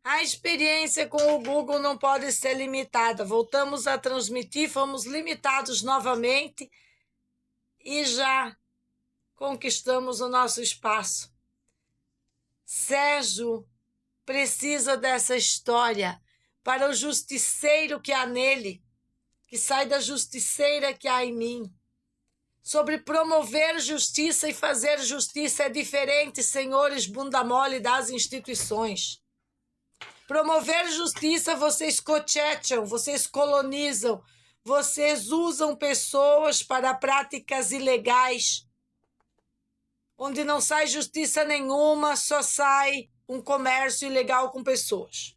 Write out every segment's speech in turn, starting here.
A experiência com o Google não pode ser limitada. Voltamos a transmitir, fomos limitados novamente e já conquistamos o nosso espaço. Sérgio precisa dessa história para o justiceiro que há nele, que sai da justiceira que há em mim. Sobre promover justiça e fazer justiça é diferente, senhores bunda mole das instituições. Promover justiça, vocês cocheteiam, vocês colonizam, vocês usam pessoas para práticas ilegais, onde não sai justiça nenhuma, só sai um comércio ilegal com pessoas.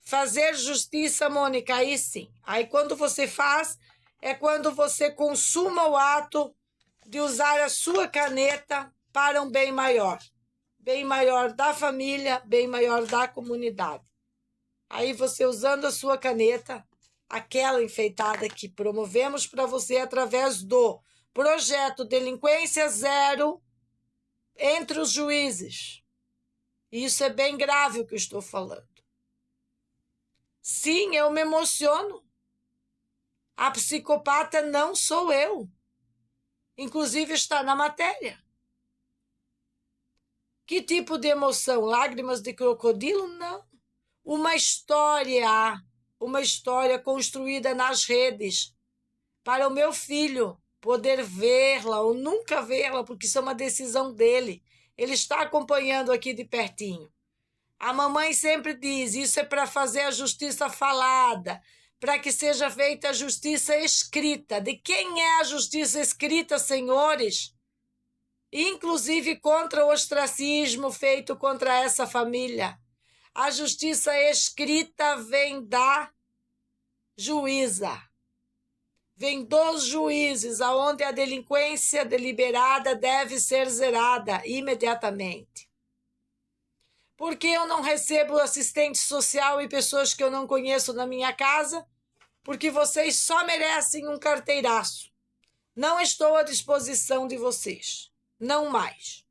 Fazer justiça, Mônica, aí sim. Aí quando você faz, é quando você consuma o ato de usar a sua caneta para um bem maior da família, bem maior da comunidade. Aí você usando a sua caneta, aquela enfeitada que promovemos para você através do projeto Delinquência Zero entre os juízes. Isso é bem grave o que eu estou falando. Sim, eu me emociono. A psicopata não sou eu. Inclusive está na matéria. Que tipo de emoção? Lágrimas de crocodilo? Não. Uma história construída nas redes para o meu filho poder vê-la ou nunca vê-la, porque isso é uma decisão dele. Ele está acompanhando aqui de pertinho. A mamãe sempre diz, isso é para fazer a justiça falada, para que seja feita a justiça escrita. De quem é a justiça escrita, senhores? Inclusive contra o ostracismo feito contra essa família. A justiça escrita vem da juíza. Vem dos juízes, aonde a delinquência deliberada deve ser zerada imediatamente. Por que eu não recebo assistente social e pessoas que eu não conheço na minha casa? Porque vocês só merecem um carteiraço. Não estou à disposição de vocês. Não mais.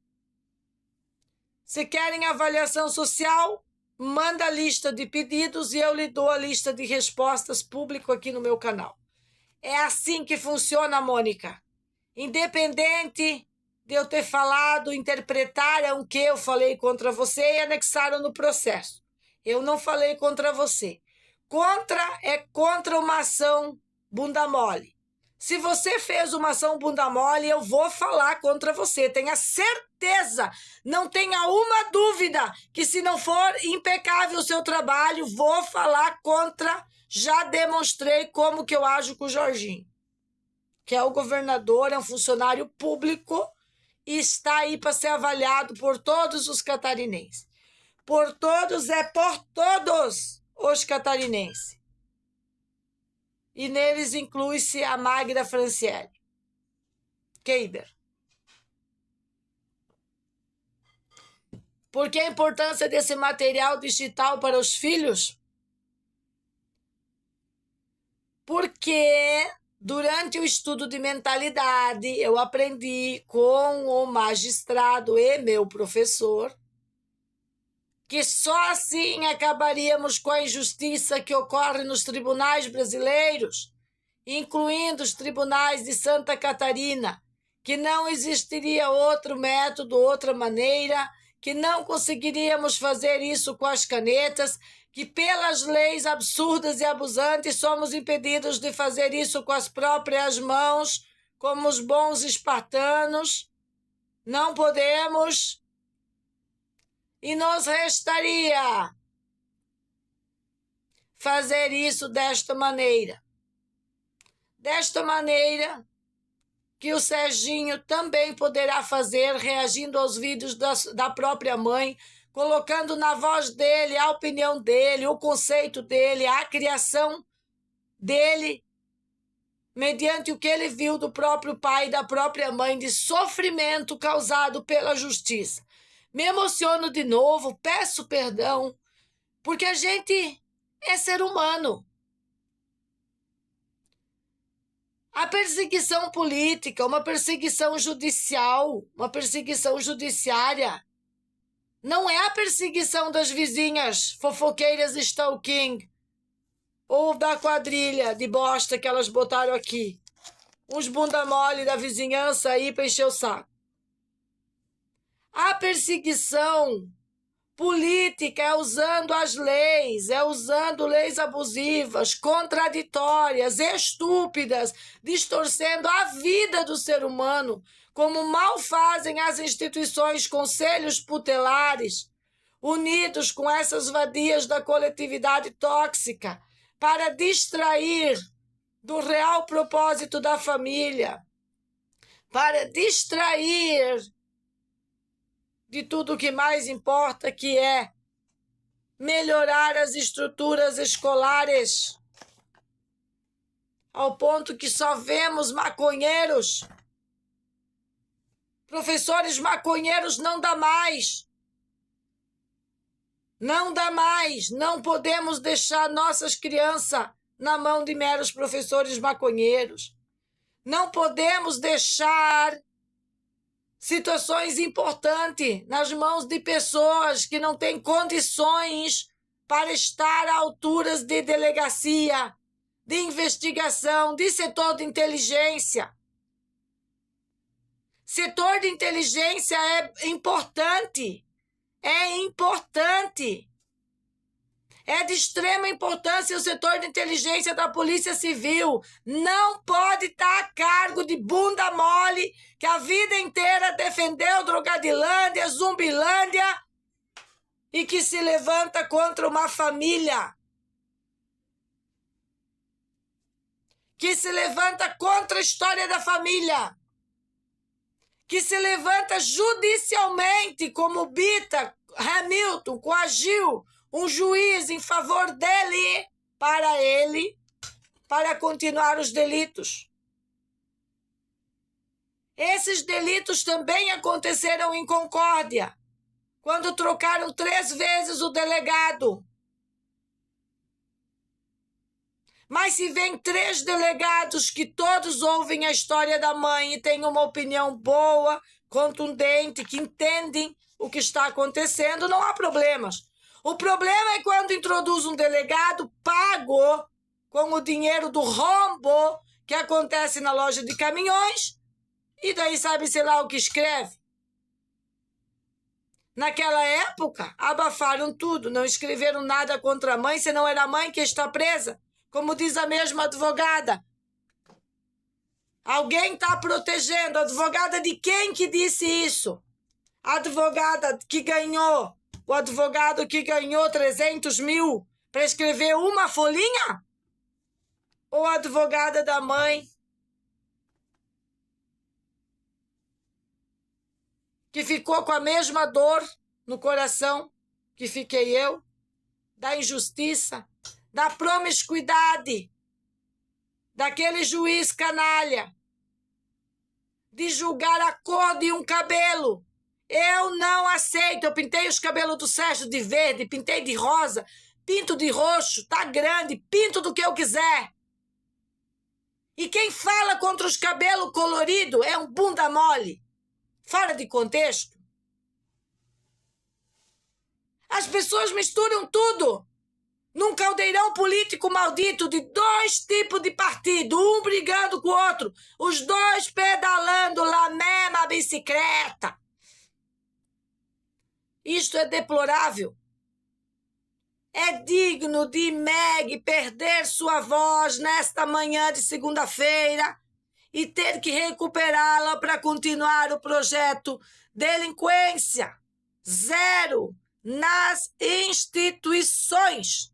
Se querem avaliação social, manda a lista de pedidos e eu lhe dou a lista de respostas público aqui no meu canal. É assim que funciona, Mônica. Independente de eu ter falado, interpretaram que eu falei contra você e anexaram no processo. Eu não falei contra você. Contra é contra uma ação bunda mole. Se você fez uma ação bunda mole, eu vou falar contra você. Tenha certeza, não tenha uma dúvida que se não for impecável o seu trabalho, vou falar contra. Já demonstrei como que eu ajo com o Jorginho, que é o governador, é um funcionário público e está aí para ser avaliado por todos os catarinenses. Por todos os catarinenses. E neles inclui-se a Magda Franciele Keiber. Por que a importância desse material digital para os filhos? Porque durante o estudo de mentalidade eu aprendi com o magistrado e meu professor que só assim acabaríamos com a injustiça que ocorre nos tribunais brasileiros, incluindo os tribunais de Santa Catarina, que não existiria outro método, outra maneira, que não conseguiríamos fazer isso com as canetas, que pelas leis absurdas e abusantes somos impedidos de fazer isso com as próprias mãos, como os bons espartanos. Não podemos. E nos restaria fazer isso desta maneira. Desta maneira que o Serginho também poderá fazer, reagindo aos vídeos da própria mãe, colocando na voz dele a opinião dele, o conceito dele, a criação dele, mediante o que ele viu do próprio pai e da própria mãe, de sofrimento causado pela justiça. Me emociono de novo, peço perdão, porque a gente é ser humano. A perseguição política, uma perseguição judicial, uma perseguição judiciária, Não é a perseguição das vizinhas fofoqueiras stalking ou da quadrilha de bosta que elas botaram aqui. Uns bunda mole da vizinhança aí para encher o saco. A perseguição política é usando as leis, é usando leis abusivas, contraditórias, estúpidas, distorcendo a vida do ser humano, como mal fazem as instituições conselhos tutelares, unidos com essas vadias da coletividade tóxica, para distrair do real propósito da família, para distrair de tudo o que mais importa, que é melhorar as estruturas escolares, ao ponto que só vemos maconheiros. Professores maconheiros não dá mais. Não dá mais. Não podemos deixar nossas crianças na mão de meros professores maconheiros. Não podemos deixar situações importantes nas mãos de pessoas que não têm condições para estar a alturas de delegacia, de investigação, de setor de inteligência. Setor de inteligência é importante. É importante. É de extrema importância o setor de inteligência da Polícia Civil. Não pode estar a cargo de bunda mole que a vida inteira defendeu Drogadilândia, Zumbilândia e que se levanta contra uma família. Que se levanta contra a história da família. Que se levanta judicialmente, como Bita Hamilton coagiu um juiz em favor dele, para continuar os delitos. Esses delitos também aconteceram em Concórdia, quando trocaram 3 vezes o delegado. Mas se vem 3 delegados que todos ouvem a história da mãe e têm uma opinião boa, contundente, que entendem o que está acontecendo, não há problemas. O problema é quando introduz um delegado pago com o dinheiro do rombo que acontece na loja de caminhões e daí sabe-se lá o que escreve. Naquela época, abafaram tudo, não escreveram nada contra a mãe, senão era a mãe que está presa, como diz a mesma advogada. Alguém está protegendo. A advogada de quem que disse isso? A advogada que ganhou, o advogado que ganhou 300 mil para escrever uma folhinha? Ou a advogada da mãe que ficou com a mesma dor no coração que fiquei eu, da injustiça, da promiscuidade, daquele juiz canalha, de julgar a cor de um cabelo. Eu não aceito. Eu pintei os cabelos do Sérgio de verde, pintei de rosa, pinto de roxo, tá grande, pinto do que eu quiser. E quem fala contra os cabelos coloridos é um bunda mole, fora de contexto. As pessoas misturam tudo num caldeirão político maldito de 2 tipos de partido, um brigando com o outro, os 2 pedalando na mesma bicicleta. Isto é deplorável. É digno de Meg perder sua voz nesta manhã de segunda-feira e ter que recuperá-la para continuar o projeto Delinquência Zero nas instituições.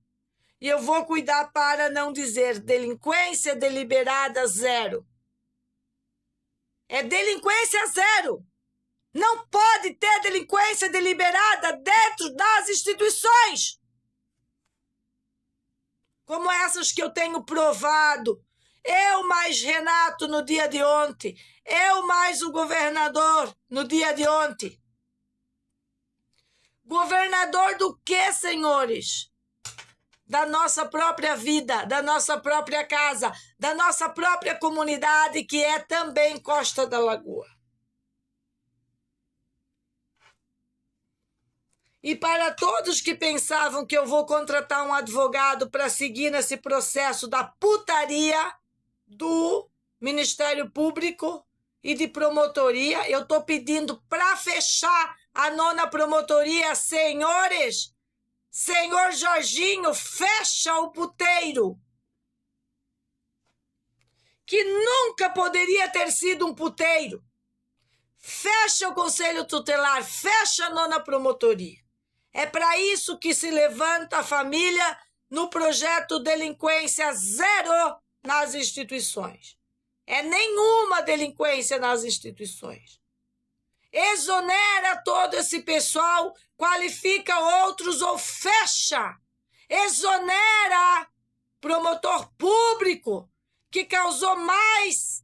E eu vou cuidar para não dizer delinquência deliberada zero. É delinquência zero. Não pode ter delinquência deliberada dentro das instituições. Como essas que eu tenho provado. Eu mais Renato no dia de ontem. Eu mais o governador no dia de ontem. Governador do quê, senhores? Da nossa própria vida, da nossa própria casa, da nossa própria comunidade, que é também Costa da Lagoa. E para todos que pensavam que eu vou contratar um advogado para seguir nesse processo da putaria do Ministério Público e de promotoria, eu estou pedindo para fechar a 9ª promotoria, senhores. Senhor Jorginho, fecha o puteiro, que nunca poderia ter sido um puteiro. Fecha o Conselho Tutelar, fecha a 9ª promotoria. É para isso que se levanta a família no projeto Delinquência Zero nas instituições. É nenhuma delinquência nas instituições. Exonera todo esse pessoal, qualifica outros ou fecha. Exonera promotor público que causou mais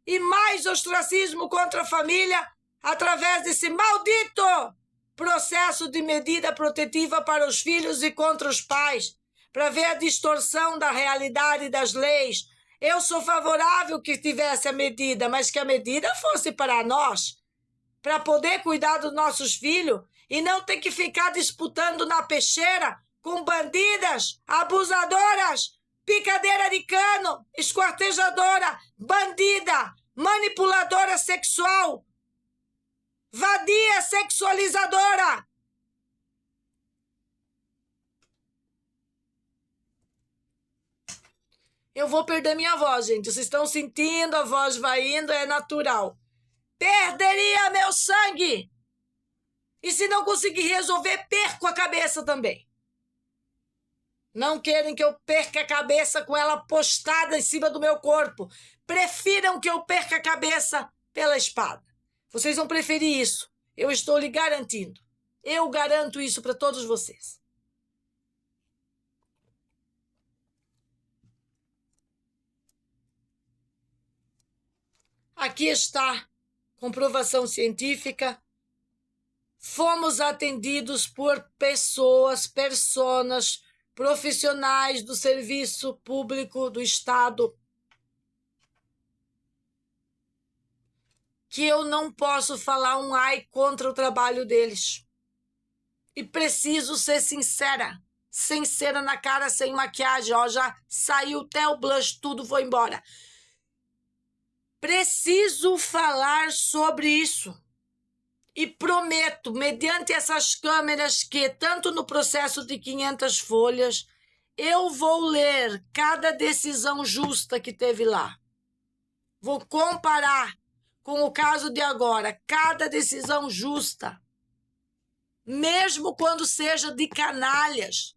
e mais ostracismo contra a família através desse maldito processo de medida protetiva para os filhos e contra os pais, para ver a distorção da realidade das leis. Eu sou favorável que tivesse a medida, mas que a medida fosse para nós, para poder cuidar dos nossos filhos e não ter que ficar disputando na peixeira com bandidas, abusadoras, picadeira de cano, esquartejadora, bandida, manipuladora sexual, vadia sexualizadora. Eu vou perder minha voz, gente. Vocês estão sentindo, a voz vai indo, é natural. Perderia meu sangue. E se não conseguir resolver, perco a cabeça também. Não querem que eu perca a cabeça com ela postada em cima do meu corpo. Prefiram que eu perca a cabeça pela espada. Vocês vão preferir isso. Eu estou lhe garantindo. Eu garanto isso para todos vocês. Aqui está comprovação científica. Fomos atendidos por personas, profissionais do serviço público do Estado, que eu não posso falar um ai contra o trabalho deles. E preciso ser sincera na cara, sem maquiagem. Ó, já saiu até o blush, tudo foi embora. Preciso falar sobre isso. E prometo, mediante essas câmeras, que tanto no processo de 500 folhas, eu vou ler cada decisão justa que teve lá. Vou comparar com o caso de agora, cada decisão justa, mesmo quando seja de canalhas,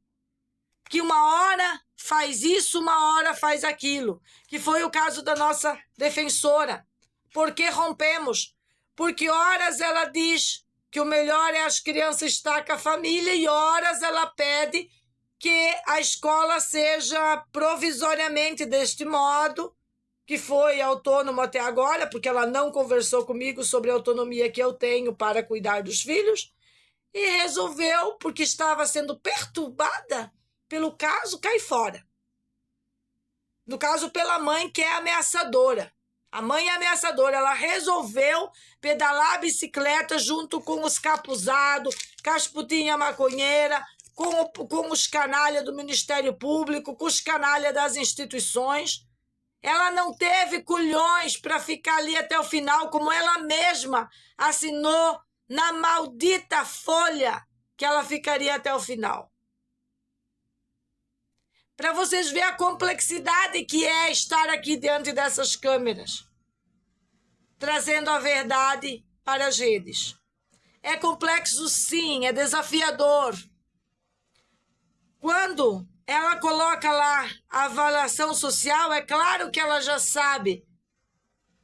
que uma hora faz isso, uma hora faz aquilo, que foi o caso da nossa defensora. Por que rompemos? Porque horas ela diz que o melhor é as crianças estar com a família e horas ela pede que a escola seja provisoriamente deste modo, que foi autônomo até agora, porque ela não conversou comigo sobre a autonomia que eu tenho para cuidar dos filhos, e resolveu, porque estava sendo perturbada pelo caso, cair fora. No caso, pela mãe, que é ameaçadora. A mãe é ameaçadora, ela resolveu pedalar a bicicleta junto com os capuzados, com as putinhas maconheiras, com os canalhas do Ministério Público, com os canalhas das instituições. Ela não teve culhões para ficar ali até o final, como ela mesma assinou na maldita folha que ela ficaria até o final. Para vocês verem a complexidade que é estar aqui diante dessas câmeras, trazendo a verdade para as redes. É complexo, sim, é desafiador. Quando ela coloca lá a avaliação social, é claro que ela já sabe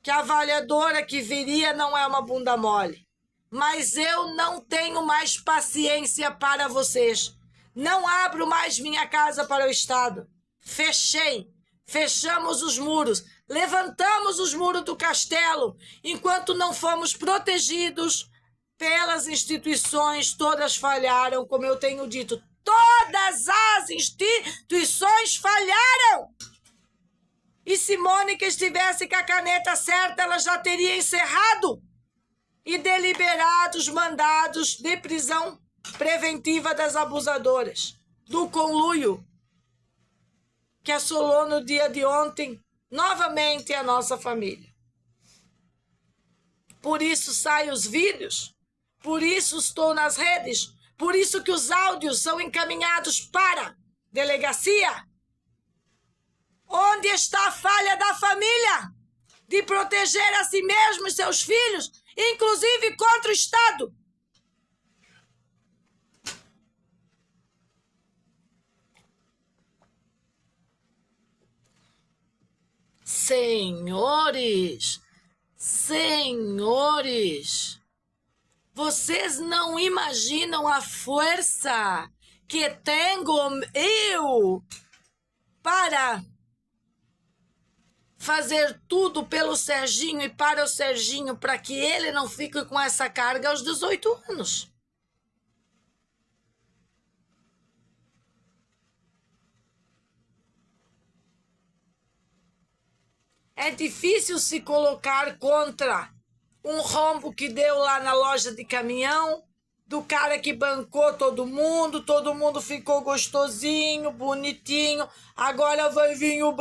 que a avaliadora que viria não é uma bunda mole. Mas eu não tenho mais paciência para vocês. Não abro mais minha casa para o Estado. Fechei. Fechamos os muros. Levantamos os muros do castelo enquanto não fomos protegidos pelas instituições. Todas falharam, como eu tenho dito. Todas as instituições falharam. E se Mônica estivesse com a caneta certa, ela já teria encerrado. e deliberados mandados de prisão preventiva das abusadoras, do conluio que assolou no dia de ontem novamente a nossa família. Por isso saem os vídeos, por isso estou nas redes, por isso que os áudios são encaminhados para delegacia. Onde está a falha da família de proteger a si mesmo e seus filhos, inclusive contra o Estado? Senhores, vocês não imaginam a força que tenho eu para fazer tudo pelo Serginho e para o Serginho, para que ele não fique com essa carga aos 18 anos. É difícil se colocar contra um rombo que deu lá na loja de caminhão, do cara que bancou todo mundo ficou gostosinho, bonitinho. Agora vai vir o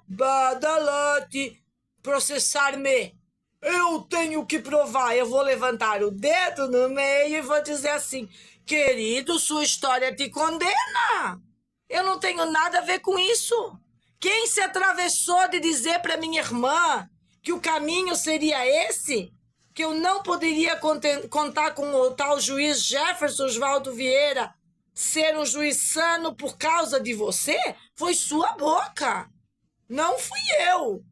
Badalate processar-me. Eu tenho que provar. Eu vou levantar o dedo no meio e vou dizer assim: querido, sua história te condena. Eu não tenho nada a ver com isso. Quem se atravessou de dizer para minha irmã que o caminho seria esse, que eu não poderia contar com o tal juiz Jefferson Osvaldo Vieira ser um juiz sano por causa de você, foi sua boca. Não fui eu.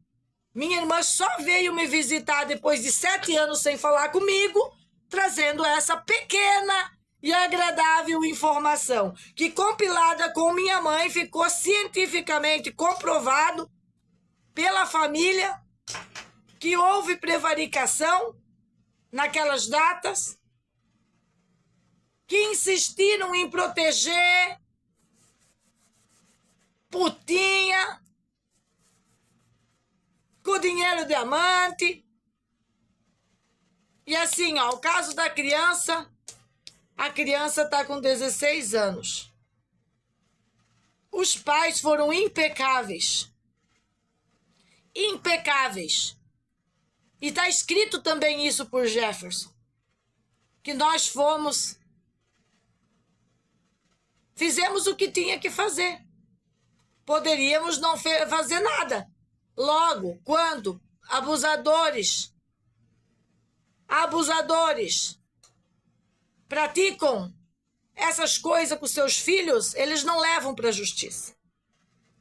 Minha irmã só veio me visitar depois de 7 anos sem falar comigo, trazendo essa pequena e agradável informação, que compilada com minha mãe ficou cientificamente comprovado pela família que houve prevaricação naquelas datas, que insistiram em proteger putinha com dinheiro de amante. E assim, ó, o caso da criança, a criança está com 16 anos. Os pais foram impecáveis. Impecáveis. E está escrito também isso por Jefferson, que nós fizemos o que tinha que fazer. Poderíamos não fazer nada. Logo, quando abusadores praticam essas coisas com seus filhos, eles não levam para a justiça.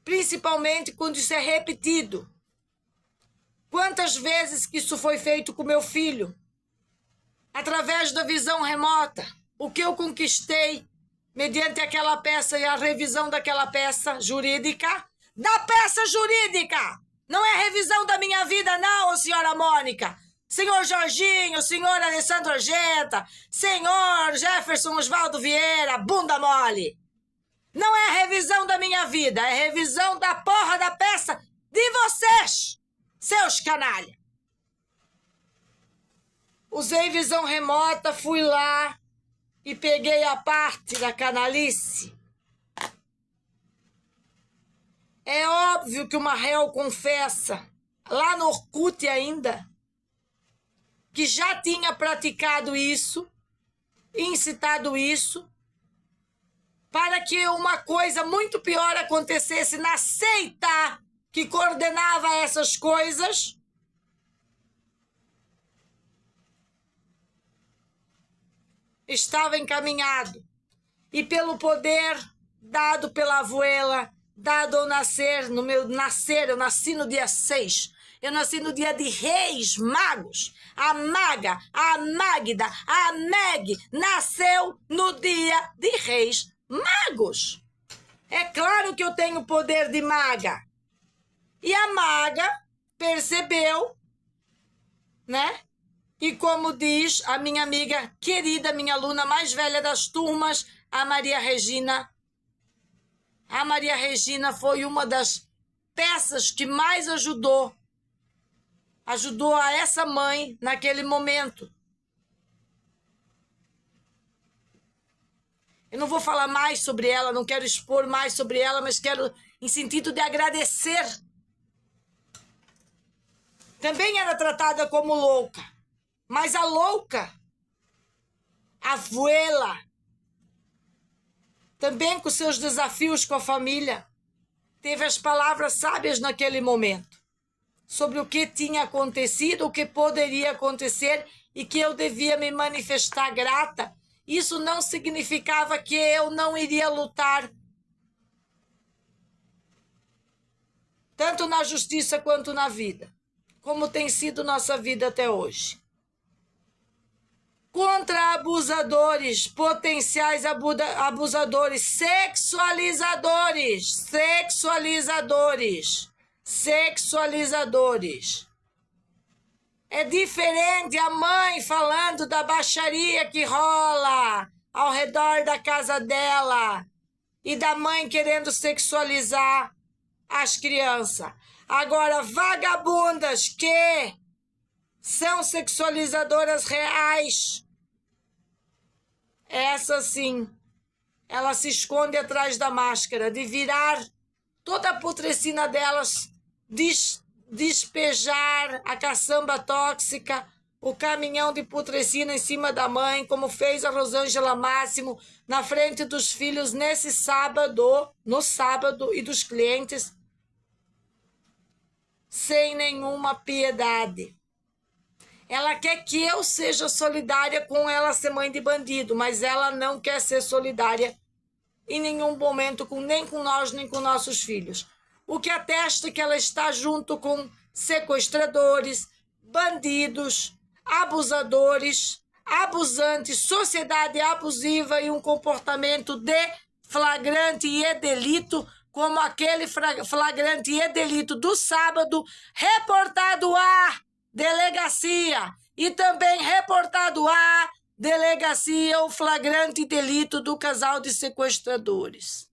Principalmente quando isso é repetido. Quantas vezes que isso foi feito com meu filho? Através da visão remota. O que eu conquistei mediante aquela peça e a revisão daquela peça jurídica? Da peça jurídica! Não é revisão da minha vida, não, senhora Mônica. Senhor Jorginho, senhor Alessandro Argenta, senhor Jefferson Osvaldo Vieira, bunda mole. Não é revisão da minha vida, é revisão da porra da peça de vocês, seus canalha. Usei visão remota, fui lá e peguei a parte da canalice. É óbvio que uma réu confessa, lá no Orkut ainda, que já tinha praticado isso, incitado isso, para que uma coisa muito pior acontecesse na seita que coordenava essas coisas. Estava encaminhado. E pelo poder dado pela abuela, dado ao nascer, no meu nascer, eu nasci no dia 6. Eu nasci no dia de Reis Magos. A Maga, a Magda, a Meg nasceu no dia de Reis Magos. É claro que eu tenho poder de maga. E a maga percebeu, né? E como diz a minha amiga querida, minha aluna mais velha das turmas, a Maria Regina foi uma das peças que mais ajudou a essa mãe naquele momento, Eu não vou falar mais sobre ela, não quero expor mais sobre ela, mas quero em sentido de agradecer. Também era tratada como louca, mas a louca, a abuela, também com seus desafios com a família, teve as palavras sábias naquele momento sobre o que tinha acontecido, o que poderia acontecer e que eu devia me manifestar grata. Isso não significava que eu não iria lutar, tanto na justiça quanto na vida, como tem sido nossa vida até hoje. Contra abusadores, potenciais abusadores, sexualizadores. É diferente a mãe falando da baixaria que rola ao redor da casa dela e da mãe querendo sexualizar as crianças. Agora, vagabundas que são sexualizadoras reais, essa sim, ela se esconde atrás da máscara de virar toda a putrescina delas, despejar a caçamba tóxica, o caminhão de putrescina em cima da mãe, como fez a Rosângela Máximo na frente dos filhos nesse sábado, no sábado, e dos clientes, sem nenhuma piedade. Ela quer que eu seja solidária com ela ser mãe de bandido, mas ela não quer ser solidária em nenhum momento, nem com nós, nem com nossos filhos. O que atesta que ela está junto com sequestradores, bandidos, abusadores, abusantes, sociedade abusiva e um comportamento de flagrante e delito, como aquele flagrante e delito do sábado, reportado à delegacia e também reportado à delegacia o flagrante delito do casal de sequestradores.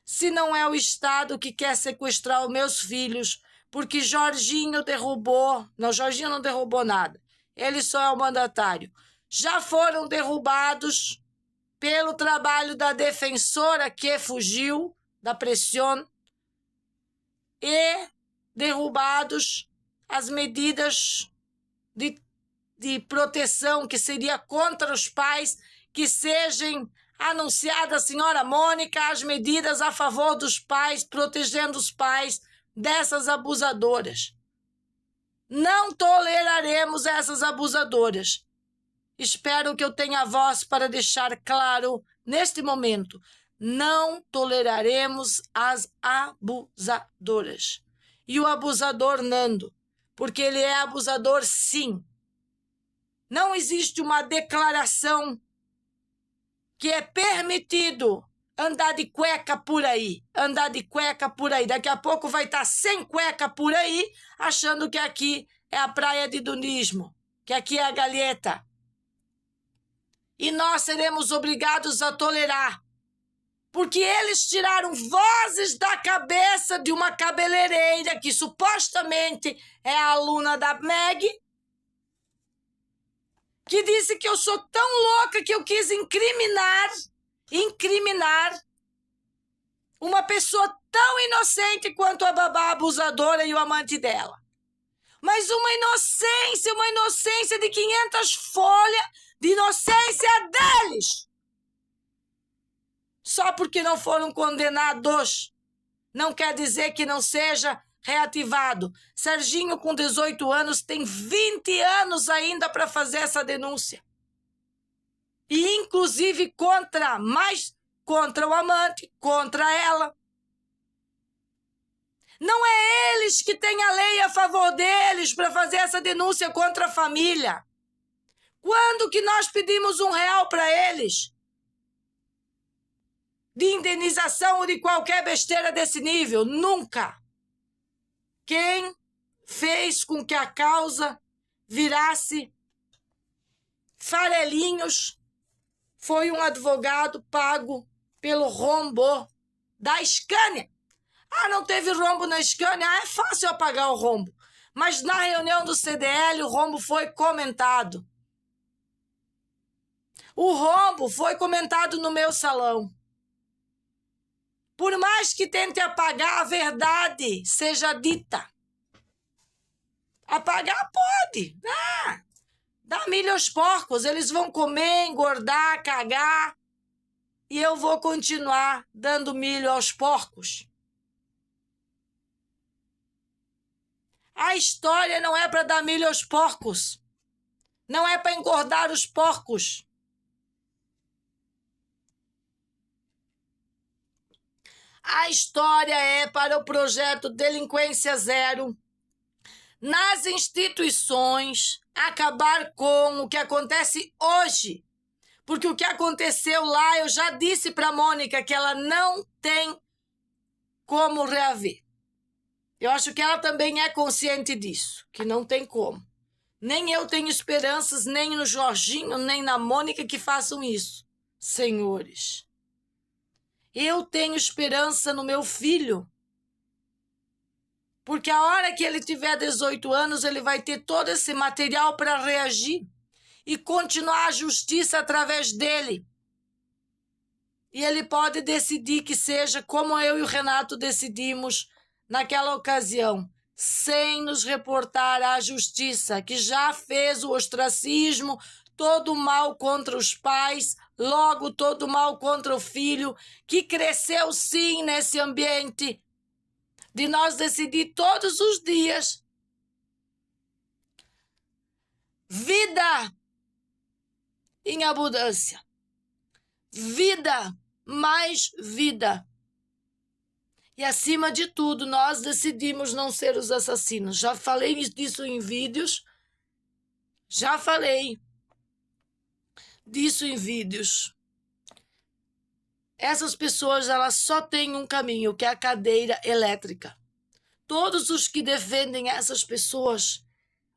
Se não é o Estado que quer sequestrar os meus filhos, porque Jorginho derrubou... Não, Jorginho não derrubou nada. Ele só é o mandatário. Já foram derrubados pelo trabalho da defensora que fugiu da pressão e derrubados as medidas de proteção que seria contra os pais, que sejam anunciadas, senhora Mônica, as medidas a favor dos pais, protegendo os pais dessas abusadoras. Não toleraremos essas abusadoras. Espero que eu tenha voz para deixar claro neste momento. Não toleraremos as abusadoras. E o abusador Nando, porque ele é abusador sim. Não existe uma declaração que é permitido andar de cueca por aí. Daqui a pouco vai estar sem cueca por aí, achando que aqui é a praia de nudismo, que aqui é a Galheta. E nós seremos obrigados a tolerar, porque eles tiraram vozes da cabeça de uma cabeleireira que supostamente é a aluna da Meg, que disse que eu sou tão louca que eu quis incriminar uma pessoa tão inocente quanto a babá abusadora e o amante dela. Mas uma inocência de 500 folhas de inocência deles. Só porque não foram condenados, não quer dizer que não seja reativado. Serginho, com 18 anos, tem 20 anos ainda para fazer essa denúncia. E, inclusive, contra o amante, contra ela. Não é eles que têm a lei a favor deles para fazer essa denúncia contra a família. Quando que nós pedimos R$1 para eles? De indenização ou de qualquer besteira desse nível? Nunca. Quem fez com que a causa virasse farelinhos foi um advogado pago pelo rombo da Scania. Ah, não teve rombo na Scania? Ah, é fácil apagar o rombo. Mas na reunião do CDL o rombo foi comentado. O rombo foi comentado no meu salão. Por mais que tente apagar, a verdade seja dita. Apagar pode. Dá milho aos porcos. Eles vão comer, engordar, cagar. E eu vou continuar dando milho aos porcos. A história não é para dar milho aos porcos. Não é para engordar os porcos. A história é para o projeto Delinquência Zero. Nas instituições, acabar com o que acontece hoje. Porque o que aconteceu lá, eu já disse para a Mônica que ela não tem como reaver. Eu acho que ela também é consciente disso, que não tem como. Nem eu tenho esperanças, nem no Jorginho, nem na Mônica que façam isso. Senhores, eu tenho esperança no meu filho. Porque a hora que ele tiver 18 anos, ele vai ter todo esse material para reagir e continuar a justiça através dele. E ele pode decidir que seja como eu e o Renato decidimos naquela ocasião, sem nos reportar à justiça, que já fez o ostracismo, todo o mal contra os pais, logo todo o mal contra o filho, que cresceu sim nesse ambiente de nós decidir todos os dias. Vida em abundância. Vida, mais vida. E acima de tudo, nós decidimos não ser os assassinos. Já falei disso em vídeos. Já falei disso em vídeos. Essas pessoas, elas só têm um caminho, que é a cadeira elétrica. Todos os que defendem essas pessoas,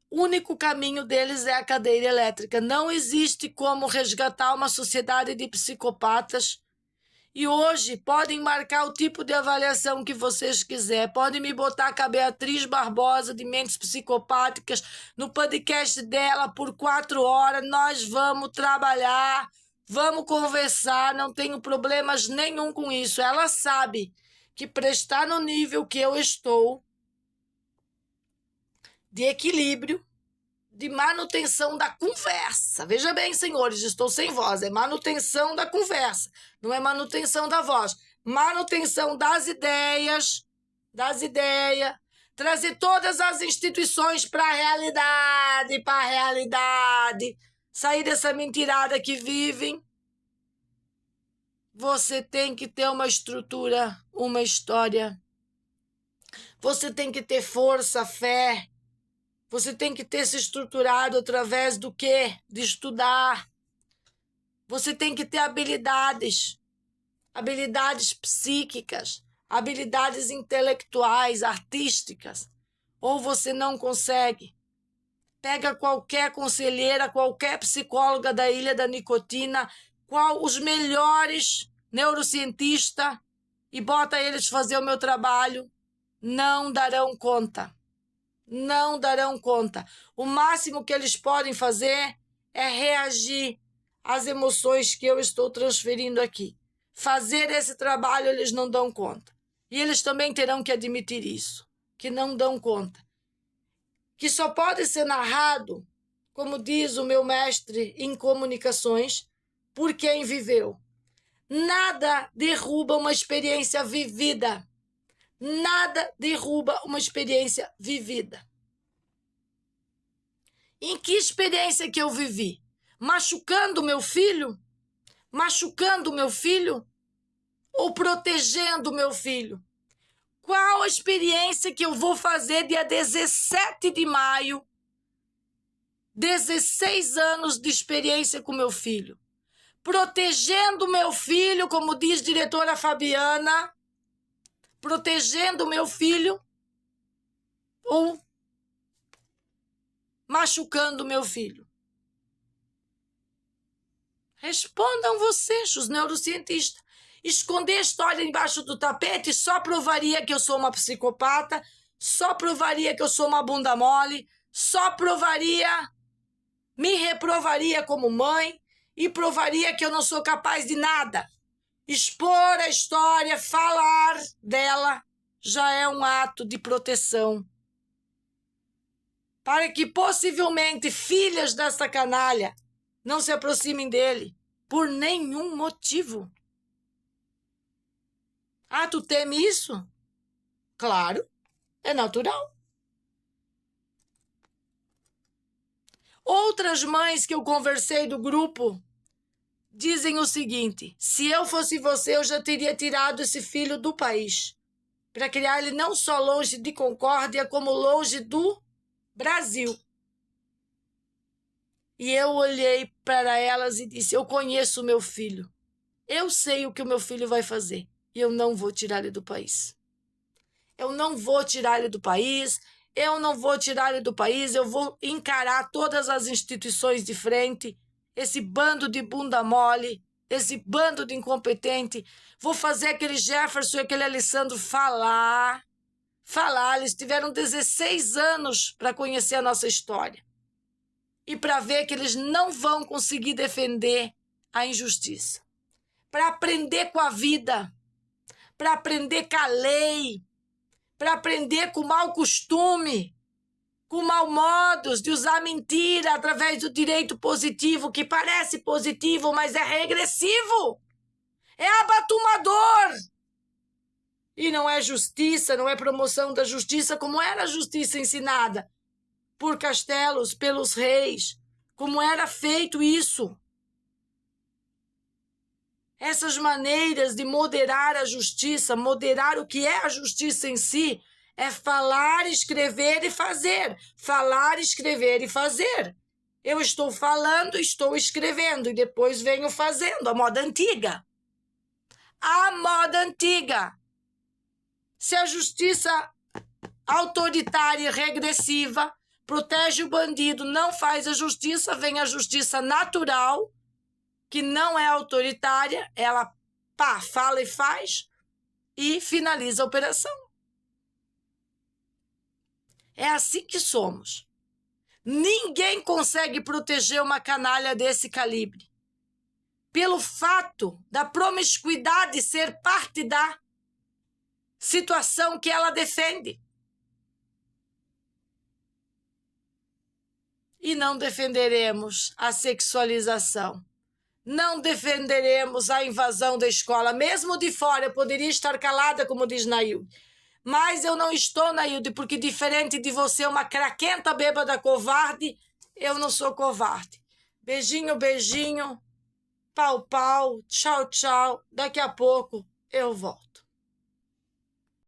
o único caminho deles é a cadeira elétrica. Não existe como resgatar uma sociedade de psicopatas. E hoje podem marcar o tipo de avaliação que vocês quiserem. Podem me botar com a Beatriz Barbosa de Mentes Psicopáticas no podcast dela por 4 horas. Nós vamos trabalhar, vamos conversar, não tenho problemas nenhum com isso. Ela sabe que para estar no nível que eu estou, de equilíbrio, de manutenção da conversa. Veja bem, senhores, estou sem voz. É manutenção da conversa, não é manutenção da voz. Manutenção das ideias, trazer todas as instituições para a realidade, sair dessa mentirada que vivem. Você tem que ter uma estrutura, uma história. Você tem que ter força, fé. Você tem que ter se estruturado através do quê? De estudar. Você tem que ter habilidades psíquicas, habilidades intelectuais, artísticas. Ou você não consegue. Pega qualquer conselheira, qualquer psicóloga da Ilha da Nicotina, os melhores neurocientistas, e bota eles fazer o meu trabalho. Não darão conta. Não darão conta. O máximo que eles podem fazer é reagir às emoções que eu estou transferindo aqui. Fazer esse trabalho eles não dão conta. E eles também terão que admitir isso, que não dão conta. Que só pode ser narrado, como diz o meu mestre em comunicações, por quem viveu. Nada derruba uma experiência vivida. Nada derruba uma experiência vivida. Em que experiência que eu vivi? Machucando meu filho? Machucando meu filho? Ou protegendo meu filho? Qual a experiência que eu vou fazer dia 17 de maio? 16 anos de experiência com meu filho. Protegendo meu filho, como diz a diretora Fabiana, protegendo meu filho ou machucando meu filho? Respondam vocês, os neurocientistas. Esconder a história embaixo do tapete só provaria que eu sou uma psicopata, só provaria que eu sou uma bunda mole, só provaria, me reprovaria como mãe e provaria que eu não sou capaz de nada. Expor a história, falar dela, já é um ato de proteção. Para que possivelmente filhas dessa canalha não se aproximem dele por nenhum motivo. Ah, tu teme isso? Claro, é natural. Outras mães que eu conversei do grupo dizem o seguinte: se eu fosse você, eu já teria tirado esse filho do país, para criar ele não só longe de Concórdia, como longe do Brasil. E eu olhei para elas e disse: eu conheço o meu filho. Eu sei o que o meu filho vai fazer. E eu não vou tirar ele do país. Eu não vou tirar ele do país. Eu não vou tirar ele do país. Eu vou encarar todas as instituições de frente. Esse bando de bunda mole. Esse bando de incompetente. Vou fazer aquele Jefferson e aquele Alessandro falar. Eles tiveram 16 anos para conhecer a nossa história. E para ver que eles não vão conseguir defender a injustiça. Para aprender com a vida, para aprender com a lei, para aprender com o mau costume, com mau modos de usar mentira através do direito positivo, que parece positivo, mas é regressivo, é abatumador. E não é justiça, não é promoção da justiça, como era a justiça ensinada por Castelos, pelos reis, como era feito isso. Essas maneiras de moderar a justiça, moderar o que é a justiça em si, é falar, escrever e fazer. Falar, escrever e fazer. Eu estou falando, estou escrevendo e depois venho fazendo. A moda antiga. A moda antiga. Se a justiça autoritária e regressiva protege o bandido, não faz a justiça, vem a justiça natural, que não é autoritária, ela fala e faz e finaliza a operação. É assim que somos. Ninguém consegue proteger uma canalha desse calibre. Pelo fato da promiscuidade ser parte da situação que ela defende. E não defenderemos a sexualização. Não defenderemos a invasão da escola. Mesmo de fora, eu poderia estar calada, como diz Nailde. Mas eu não estou, Nailde, porque diferente de você, uma craquenta bêbada covarde, eu não sou covarde. Beijinho, beijinho. Pau, pau. Tchau, tchau. Daqui a pouco eu volto.